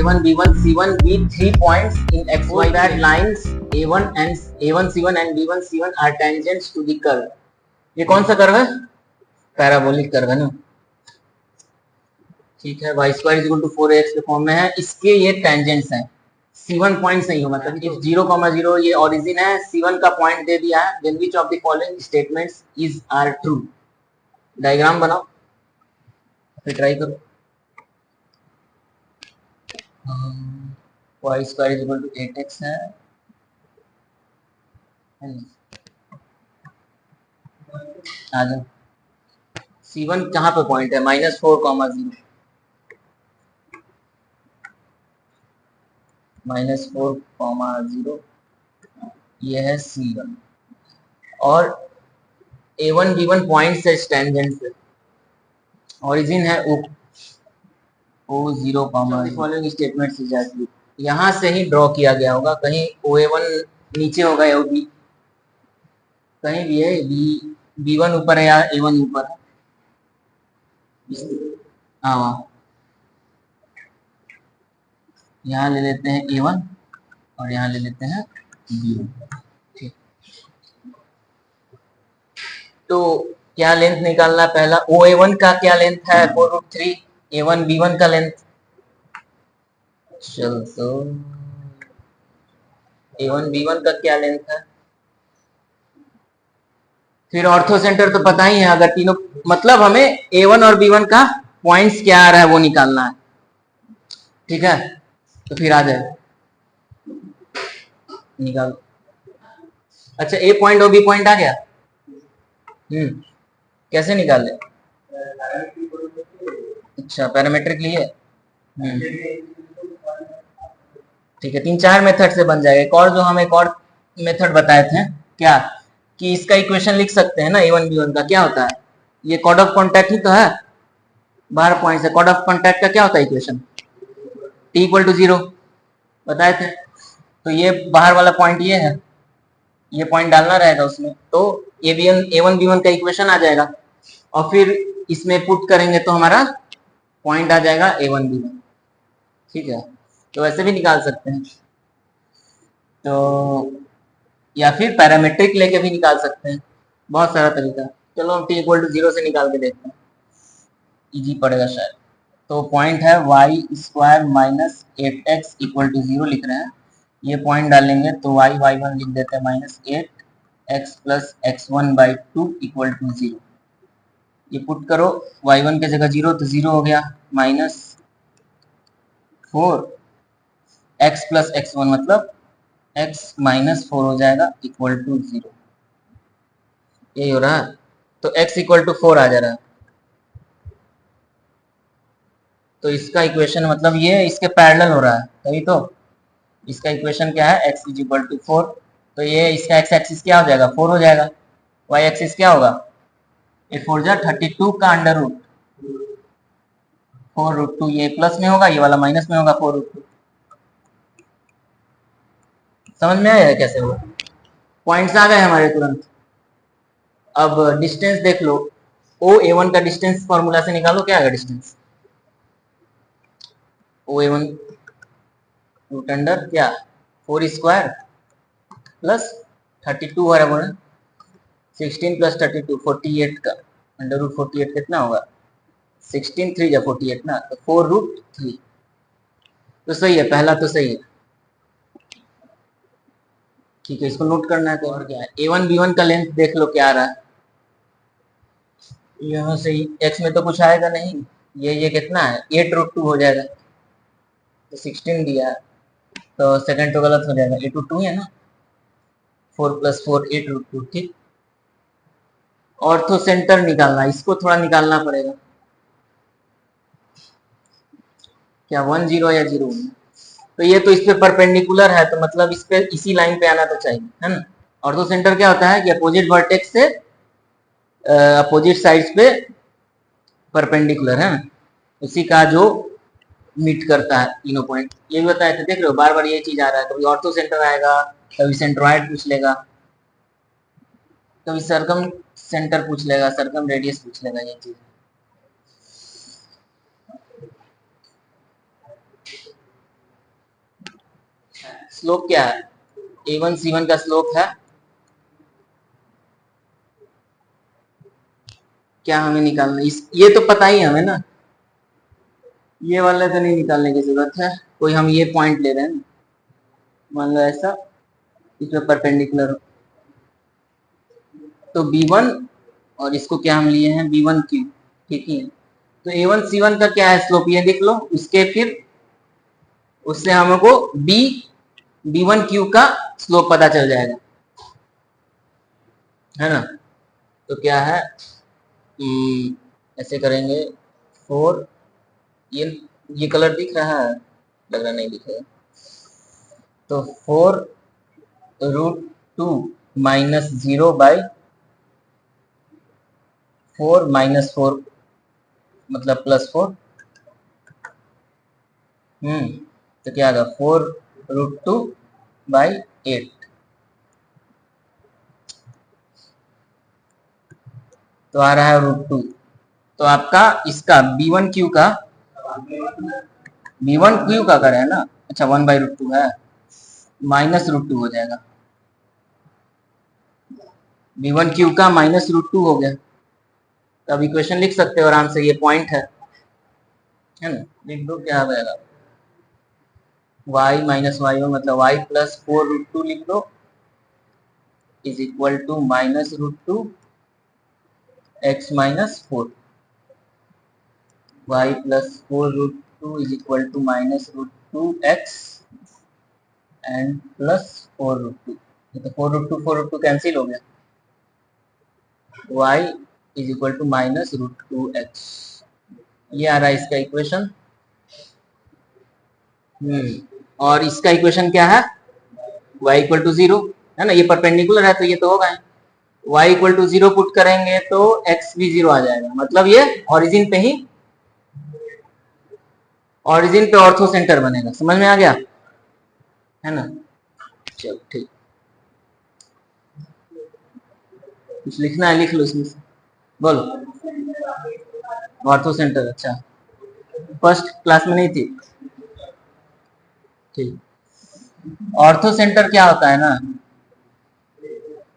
A1 B1 C1 be 3 points in XY that lines A1 C1 and B1 C1 are tangents to the curve. ये कौन सा curve है? Parabolic curve है ना, ठीक है। y square is equal to 4ax के form में है, इसके ये टेंजेंट्स हैं। C1 पॉइंट नहीं होगा, तभी इफ 0,0 ये ओरिजिन है, C1 का पॉइंट दे दिया है, then which of the following statements is are true? Diagram बनाओ, फिर ट्राई करो। y square is equal to 8x है, आ जाओ। C1 कहाँ पे पॉइंट है? -4,0 -4,0 ये है C1 और A1 B1 पॉइंट से टेंजेंट से, ओरिजिन है O0, फॉलोइंग स्टेटमेंट से जाती, यहाँ से ही ड्रॉ किया गया होगा, कहीं OA1 नीचे होगा या OB कहीं भी है, B1 ऊपर है या A1 ऊपर है। हाँ, यहाँ ले लेते हैं A1 और यहाँ ले लेते हैं B1, ठीक। तो क्या लेंथ निकालना? पहला OA1 का क्या लेंथ है? 4√3। A1 B1 का लेंथ, चल तो A1 B1 का क्या लेंथ है? फिर ऑर्थो सेंटर तो पता ही है, अगर तीनों, मतलब हमें A1 और B1 का पॉइंट्स क्या आ रहा है वो निकालना है, ठीक है। तो फिर आ जाए, निकाल। अच्छा, A पॉइंट और B पॉइंट आ गया। कैसे निकाल ले? अच्छा, पैरामीट्रिक लिए। ठीक है, 3-4 मेथड से बन जाएगा। एक और जो हम एक और मेथड बताए थे, क्या कि इसका इक्वेशन लिख सकते हैं ना, A1 B1 का क्या होता है? ये कॉर्ड ऑफ कॉन्टैक्ट ही तो है, 12 पॉइंट से। कॉर्ड ऑफ कॉन्टैक्ट का क्या होता है इक्वेशन? T = 0 बताए थे। तो ये बाहर वाला पॉइंट ये है, ये पॉइंट डालना रहेगा उसमें, तो A1 B1 का इक्वेशन आ जाएगा और फिर इसमें पुट करेंगे तो हमारा पॉइंट आ जाएगा A1 B1, ठीक है। तो ऐसे भी निकाल सकते हैं, तो या फिर पैरामीट्रिक लेके भी निकाल सकते हैं, बहुत सारा तरीका। चलो हम T = 0 से निकाल के देखते हैं, इजी पड़ेगा शायद। तो पॉइंट है y² - 8x = 0 लिख रहे हैं, ये पॉइंट डालेंगे तो y1 लिख देते हैं -8x + x1/2 = 0। ये पुट करो, y1 के जगह 0 तो 0 हो गया, -4x + x1 मतलब x - 4 हो जाएगा = 0। यही हो रहा है, तो x = 4 आ जा रहा है। तो इसका इक्वेशन मतलब ये इसके पैरेलल हो रहा है, तभी तो इसका इक्वेशन क्या है, x = 4। तो ये इसका x एक्सिस क्या हो जाएगा? 4 हो जाएगा। y एक्सिस क्या होगा? 8 4 जा 32 का अंडर रूट 4√2, ये प्लस में होगा, ये वाला माइनस में होगा 4√2। समझ में आया कैसे होगा? पॉइंट्स आ गए हमारे तुरंत। अब डिस्टेंस देख लो, OA1 का डिस्टेंस फॉर्मूला से निकालो, क्या आएगा डिस्टेंस? OA1 √अंडर क्या 4² प्लस 32 बराबर 16 + 32 48 का √48 कितना होगा? 16 3 या 48 ना, तो 4√3। तो सही है, पहला तो सही है, ठीक है। इसको नोट करना है। तो और क्या है, A1 B1 का लेंथ देख लो क्या आ रहा है, यहाँ से x में तो कुछ आएगा नहीं, ये कितना है? 8√2 हो जाएगा, तो 16 दिया है, तो सेकंड तो गलत हो जाएगा, 8√2 है ना, 4 + 4 8√2, ठीक। ऑर्थो सेंटर निकालना, इसको थोड़ा निकालना पड़ेगा, क्या 1 0 या 0 1? तो ये तो इस पे परपेंडिकुलर है, तो मतलब इस पे इसी लाइन पे आना तो चाहिए, है ना। ऑर्थो सेंटर क्या होता है कि अपोजिट वर्टेक्स से अपोजिट साइड्स पे परपेंडिकुलर है ना, उसी का जो मीट करता है तीनों पॉइंट, ये भी बताया था। देख रहे हो, बार बार ये चीज आ रहा है, कभी ऑर्थो सेंटर आएगा, कभी सेंट्रॉइड पूछ लेगा, कभी सर्कम सेंटर पूछ लेगा, सर्कम रेडियस पूछ लेगा, ये चीज। स्लोप क्या है, A1 C1 का स्लोप है क्या, हमें निकालना इस, ये तो पता ही है हमें ना, ये वाला तो नहीं निकालने की जरूरत है, कोई हम ये पॉइंट ले रहे हैं, मान लो ऐसा, इसमें परपेंडिकुलर हो, तो B1 और इसको क्या हम लिए हैं B1Q, ठीक है। तो A1 C1 का क्या है स्लोप, ये देख लो, उसके फिर उससे हमको B1Q का स्लोप पता चल जाएगा, है ना। तो क्या है, ऐसे करेंगे 4, ये कलर दिख रहा है, लग रहा नहीं दिखेगा, तो 4√2 -0/4 -4 मतलब +4, तो क्या आएगा 4√2/8, तो आ रहा है √2। तो आपका इसका B1Q का करे है ना, अच्छा 1/√2 है, -√2 हो जाएगा, B1Q का -√2 हो गया। तो अब इक्वेशन लिख सकते हो आराम से, ये पॉइंट है ना, लिख दो क्या आ जाएगा, y - y1 मतलब y + 4√2 लिख दो is equal to -√2 x - 4, y + 4√2 is equal to -√2 x and +4√2, तो 4√2 कैंसिल हो गया, y is equal to -√2x, ये आ रहा है इसका इक्वेशन। और इसका इक्वेशन क्या है, y इक्वल टू 0 है ना, ये परपेंडिकुलर है तो ये तो होगा ही, y इक्वल टू 0 पुट करेंगे तो x भी 0 आ जाएगा, मतलब ये ओरिजिन पे ऑर्थो सेंटर बनेगा, समझ में आ गया है ना। चलो ठीक, कुछ लिखना है लिख लो इसमें से, बोलो। ऑर्थो सेंटर, अच्छा फर्स्ट क्लास में नहीं थी, ठीक। ऑर्थो सेंटर क्या होता है ना,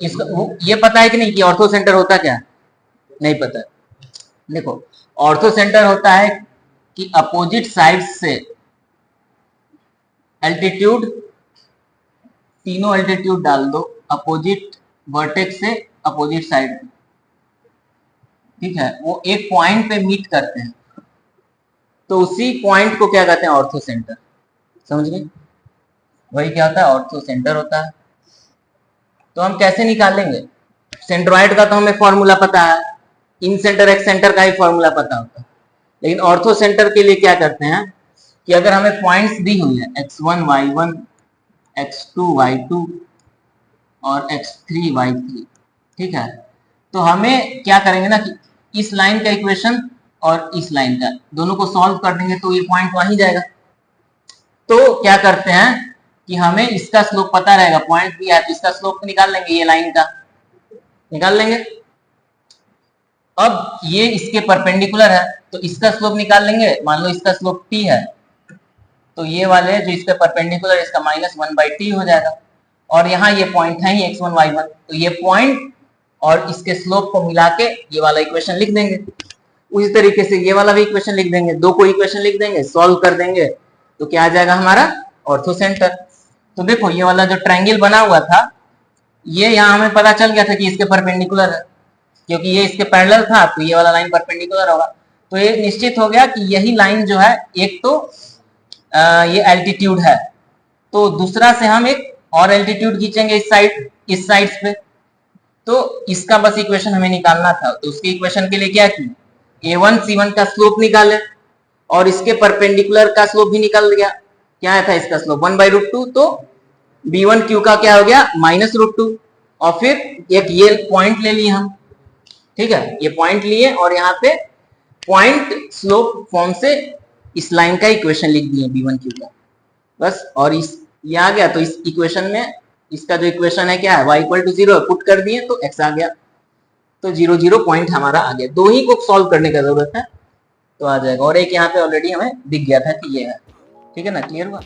इसका ये पता है कि नहीं कि ऑर्थो सेंटर होता क्या है, नहीं पता है। देखो ऑर्थो सेंटर होता है कि अपोजिट साइड से एल्टीट्यूड, तीनों एल्टीट्यूड डाल दो अपोजिट वर्टेक्स से अपोजिट साइड, ठीक है, वो एक पॉइंट पे मीट करते हैं, तो उसी पॉइंट को क्या कहते हैं, ऑर्थो सेंटर, समझ गए, वही क्या होता है, ऑर्थो सेंटर होता है। तो हम कैसे निकालेंगे, सेंट्रॉइड का तो हमें फॉर्मूला पता है, इन सेंटर एक्स सेंटर का ही फॉर्मूला पता होता है, लेकिन ऑर्थो सेंटर के लिए क्या करते हैं कि अगर हमें पॉइंट्स दी हुई है x1 y1 x2 y2 और x3 y3, ठीक है, तो हमें क्या करेंगे ना कि इस लाइन का इक्वेशन और इस लाइन का दोनों को सॉल्व कर देंगे तो ये पॉइंट वहीं जाएगा। तो क्या करते हैं कि हमें इसका स्लोप पता रहेगा, पॉइंट भी है तो इसका स्लोप निकाल लेंगे, ये लाइन का निकाल लेंगे। अब ये इसके परपेंडिकुलर है तो इसका स्लोप निकाल लेंगे, मान लो इसका स्लोप t है, तो ये वाले जो इसके परपेंडिकुलर इसका -1/t हो जाएगा, और यहाँ ये पॉइंट है ही x1 y1, तो ये पॉइंट और इसके स्लोप को मिला के ये वाला इक्वेशन लिख देंगे। उसी तरीके से ये वाला भी इक्वेशन लिख देंगे, दो को इक्वेशन लिख देंगे, सॉल्व कर देंगे, तो क्या आ जाएगा हमारा ऑर्थो सेंटर। तो देखो ये वाला जो ट्रायंगल बना हुआ था, ये यहाँ हमें पता चल गया था कि इसके परपेंडिकुलर है, क्योंकि ये इसके पैरेलल था तो ये वाला लाइन परपेंडिकुलर होगा, तो ये निश्चित हो गया कि यही लाइन जो है, एक तो ये एल्टीट्यूड है, तो दूसरा से हम एक और एल्टीट्यूड खींचेंगे इस साइड पे, तो इसका बस इक्वेशन हमें निकालना था। तो उसके इक्वेशन के लिए क्या किया, A1 C1 का स्लोप निकाले और इसके परपेंडिकुलर का स्लोप भी निकाल दिया, क्या था इसका स्लोप 1/√2, तो B1Q का क्या हो गया -√2, और फिर एक ये पॉइंट ले लिए हम, ठीक है, ये पॉइंट लिए और यहाँ पे पॉइंट स्लोप फॉर्म से इस लाइन का इक्वेशन लिख दिए B1Q का, बस, और इस ये आ गया, तो इस इक्वेशन में इसका जो इक्वेशन है क्या है, y = 0 पुट कर दिए तो x आ गया, तो 0 0 पॉइंट हमारा आ गया, दो ही को सॉल्व करने का जरूरत है तो आ जाएगा, और एक यहाँ पे ऑलरेडी हमें दिख गया था कि ये है, ठीक है ना, क्लियर हुआ।